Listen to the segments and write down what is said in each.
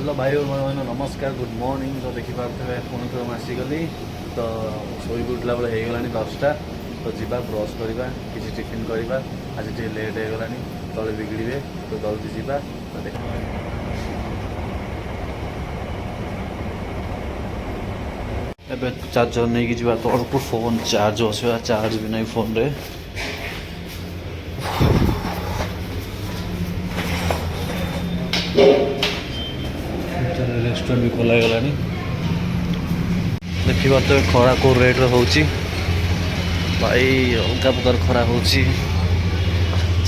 Hello भाई और मैं नमस्कार गुड मॉर्निंग। तो देखिपे पुणी थोड़ा आसीगली तो शोक उठला बेले हो गला 10टा। तो जावा ब्रश करवा किसी टिफिन करवा आज टे लेट हो गला तले बिगड़े तो जल्दी जावा। तो देख एबे चार्जर नहीं कि जा तौक फोन चार्ज बसवा चार्ज भी नहीं फोन रे। रेस्टोरेंट भी खोल गला देखा तो खरा को रेट होची भाई अलगा प्रकार खरा होची।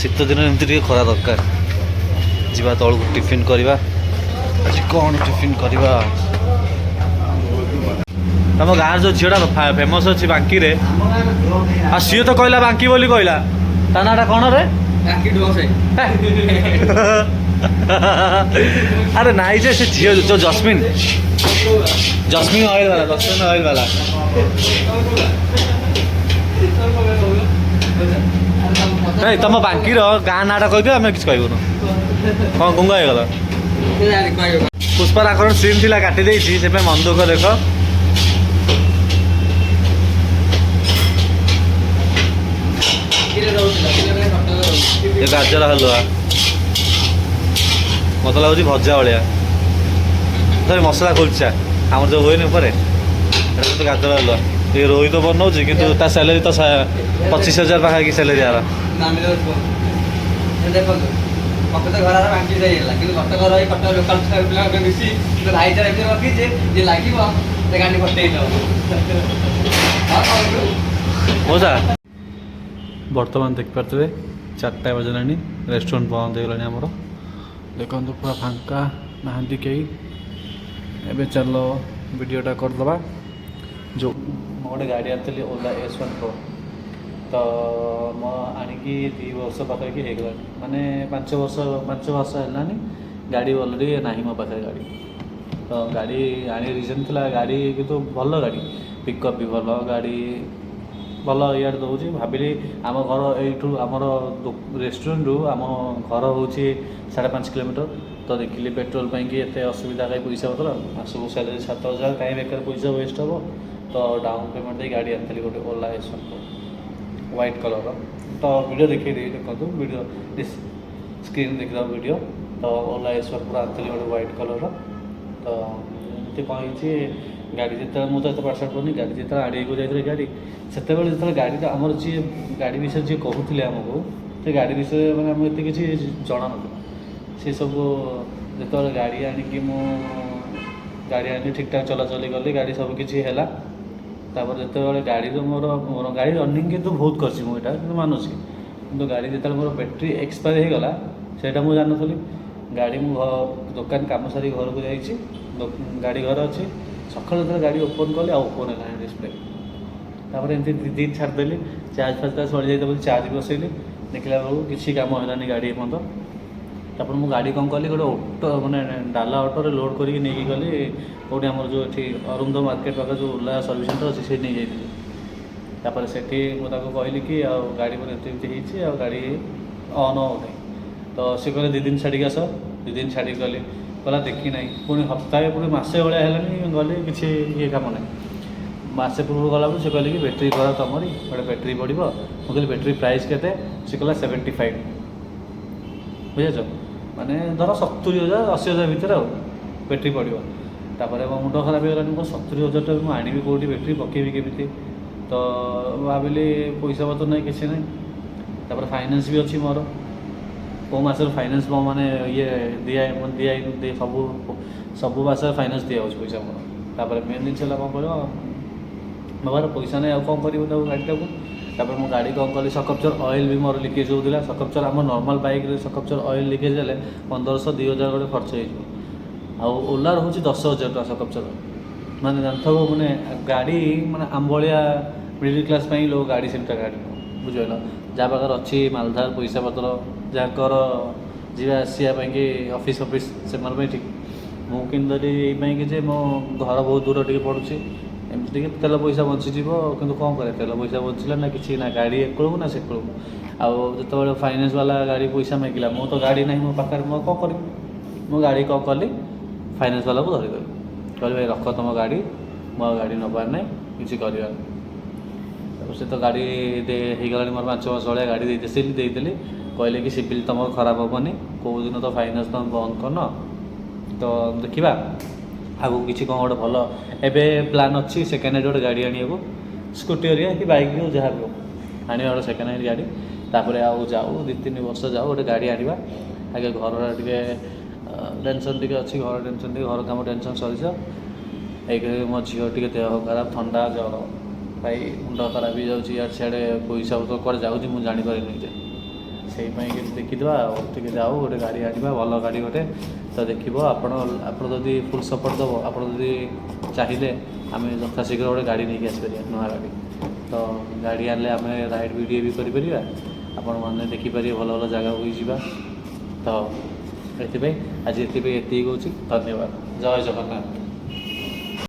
शीत दिन एमती खरा दरकार जा तौक टिफिन करवा आज कौन टिफिन करवा। तुम गाँव जो झीटा फेमस अच्छी बांकी रे आ सी तो कहला बांकी बोली कहला ता नाटा कौन रे अरे नाई जे से झील जो जस्मिन जस्मिन ऑयल वाला नहीं तुम बांकी गाँ नाटा कह दियो आम कि कहबुन कौन गुंगा हो पुष्पा आखर सीन थी काटी देसी से मन दुख देख ये गाजर हलवा मत लगे भजा भाया सर मसला कुलचा आम जो हुए तो गाजर हलवा ये रोहित तो बनाऊँ कि सैलरी तो 25,000 पाखापाखि सैलरी यार मजा बर्तमान देखिपे 4टा बजला रेस्टोरेंट बंद हो गला आमर देखो पूरा फांका नहांती कहीं एबे चल वीडियोटा करदे जो गोटे गाड़ी आनी ओला S1 Pro तो आनिकी 2 वर्ष पाखापाखि हो माने 5 वर्ष है गाड़ी अलरेडी ना मो पाखे गाड़ी तो गाड़ी आने रिजन थी गाड़ी कि भल गाड़ी पिकअप भी भल गाड़ी भल इे दूसरी भाविली आम घर यू आमर रेस्टोरेंट रु आम घर हूँ 5.5 किलोमीटर तो देखिली पेट्रोल पाई एत असुविधा कहीं पैसा पतर मासक सैलरी 7,000 कहीं बेकार पैसा वेस्ट हे तो डाउन पेमेंट दे गाड़ी आनी गोटे ओला S1 Pro व्हाइट कलर तो वीडियो देखिए देखो वीडियो स्क्रीन देखिए वीडियो तो ओला S1 Pro आनी गोटे व्हाइट कलर तो ये कही गाड़ी जिते मुझे तो पार्सल करनी गाड़ी जिते आड़े को जाती गाड़ी से जो गाड़ी आमर जी गाड़ी विषय जी कहते आमको से गाड़ी विषय मैंने आम एत किसी जना ना सी सब जो गाड़ी आणिकी मु गाड़ी आनी ठीक ठाक चलाचल कली गाड़ी सब किसी है जो गाड़ी मोर गाड़ी रनिंग कितु बहुत करसी मुझे मानुसी कि गाड़ी जो मोर बैटेरी एक्सपायर हो गला से मुझे जानी गाड़ी मु दुकान कम सारी घर को जाइए गाड़ी घर अच्छी सकाल जो गाड़ी ओपन कले ओपन है डिस्प्ले तापर एमती 2 दिन छाड़देली चार्ज फाज सड़ी जाता चार्ज बसैली देखला बेलू किसी कम है गाड़ी एपର୍ଯ୍ୟନ୍ତ तापर मु गाड़ी कौन कली गोटे ऑटो मैंने डाला ऑटो लोड करके नहीं गली कौटी आम जो ये अरुंद मार्केट पाखे जो ओला सर्विस सेंटर अच्छे से नहीं जापर से मुझे कहली कि गाड़ी मोर एमती आ गाड़ी ऑन हो नहीं तो सी कहले 2 दिन छाड़ी आस 2 दिन छाड़ी गली कहला देखी ना पुणी हप्ताहे पुणी मसे भाया है गली किसी ये कम ना मसे पूर्व गला से कहले कि बैटेरी खराब तुमरी गोटे बैटेरी पड़ो मुझे बैटेरी प्राइस के कहला 75 बुझे माने धर 70,000 80,000 भितर बैटेरी पड़ो तापर मो मुंड खराब हो गला 70,000 टाइम आनी कौटी बैटेरी पकेबी केमी तो भाविली पैसा पतर ना किसी ना तापर फाइनान्स भी अच्छी मोर को मस फाइनान्स माने ये दिए सब मस फाइनान्स दिया पैसा मोर तापर मेन जिन कौन कर बाबार पैसा नहीं कौन कर गाड़ीटा को मो गाड़ी कौन कली सकपचर ऑयल भी मोर लिकेज होता सकपचर आम नॉर्मल बाइक सकपचर ऑयल लिकेज है 1500-2000 गोटे खर्च हो ओलार हूँ 10,000 टका सकपचर माने जानथ मैंने गाड़ी माने आम भाया मिडिल क्लास लोग गाड़ी सेटा गाड़ी बुझल जहाँ पाखे अच्छी मालधार पैसा पतर जहाँकर जा आसापी ऑफिस से ठीक मुझे ये मो घर बहुत दूर टे पड़ुची एमती तेल पैसा बंचीज कि कौन करे तेल पैसा बचला ना कि ना गाड़ी एकड़ू ना से जो फाइनान्स वाला गाड़ी पैसा मांगला मो तो गाड़ी ना मो पाखे मो कौन करी मो गाड़ी कौन कली ଫାଇନାନ୍ସ ବାଲାକୁ ଧରିଦେବେ, କହିଲେ ଭାଇ ରଖ ତୁମ ଗାଡ଼ି, ମୁଁ ଆଉ ଗାଡ଼ି ନେବାର ନାହିଁ, କିଛି କରିବାର ନାହିଁ। ତାପରେ ସେ ତ ଗାଡ଼ି ହେଇଗଲାଣି ମୋର 5 ବର୍ଷ ଭଳିଆ ଗାଡ଼ି ଦେଇଥିଲି, କହିଲେ କି ସିଭିଲ୍ ତୁମର ଖରାପ ହେବନି, କେଉଁଦିନ ତ ଫାଇନାନ୍ସ ତୁମେ ବନ୍ଦ କରିନ, ତ ଦେଖିବା ଆଗକୁ କିଛି କ'ଣ ଗୋଟେ ଭଲ। ଏବେ ପ୍ଲାନ୍ ଅଛି ସେକେଣ୍ଡ ହ୍ୟାଣ୍ଡ ଗୋଟେ ଗାଡ଼ି ଆଣିବାକୁ, ସ୍କୁଟି ହେରିକା କି ବାଇକ୍ ହଉ ଯାହା ବି ହଉ, ଆଣିବା ଗୋଟେ ସେକେଣ୍ଡ ହ୍ୟାଣ୍ଡ ଗାଡ଼ି। ତାପରେ ଆଉ ଯାଉ 2-3 ବର୍ଷ ଯାଉ ଗୋଟେ ଗାଡ଼ି ଆଣିବା। ଆଗେ ଘରର ଟିକେ ଟେନସନ୍ ଟିକେ ଅଛି, ଘର ଟେନସନ୍ ଟିକେ, ଘର କାମ ଟେନସନ୍ ସରିଯାଉ। ଏଇରେ ମୋ ଝିଅ ଟିକେ ଦେହ ଖରାପ, ଥଣ୍ଡା ଜ୍ୱର, ଭାଇ ମୁଣ୍ଡ ଖରାପ ହେଇଯାଉଛି, ଇଆଡ଼େ ସିଆଡ଼େ ପଇସା ପତ୍ର କୁଆଡ଼େ ଯାଉଛି ମୁଁ ଜାଣିପାରିନି ଯେ, ସେଇପାଇଁ କିଛି ଦେଖିଦେବା ଆଉ ଟିକେ ଯାଉ ଗୋଟେ ଗାଡ଼ି ଆଣିବା, ଭଲ ଗାଡ଼ି ଗୋଟେ। ତ ଦେଖିବ ଆପଣ ଯଦି ଫୁଲ୍ ସପୋର୍ଟ ଦେବ, ଆପଣ ଯଦି ଚାହିଁଲେ ଆମେ ଯଥାଶୀଘ୍ର ଗୋଟେ ଗାଡ଼ି ନେଇକି ଆସିପାରିବା, ନୂଆ ଗାଡ଼ି। ତ ଗାଡ଼ି ଆଣିଲେ ଆମେ ରାଇଡ଼୍ ଭିଡ଼ିଓ ବି କରିପାରିବା, ଆପଣମାନେ ଦେଖିପାରିବେ, ଭଲ ଭଲ ଜାଗାକୁ ବି ଯିବା। ତ ଏଥିପାଇଁ ଆଜି ଏତିକି କହୁଛି, ଧନ୍ୟବାଦ, ଜୟ ଜଗନ୍ନାଥ।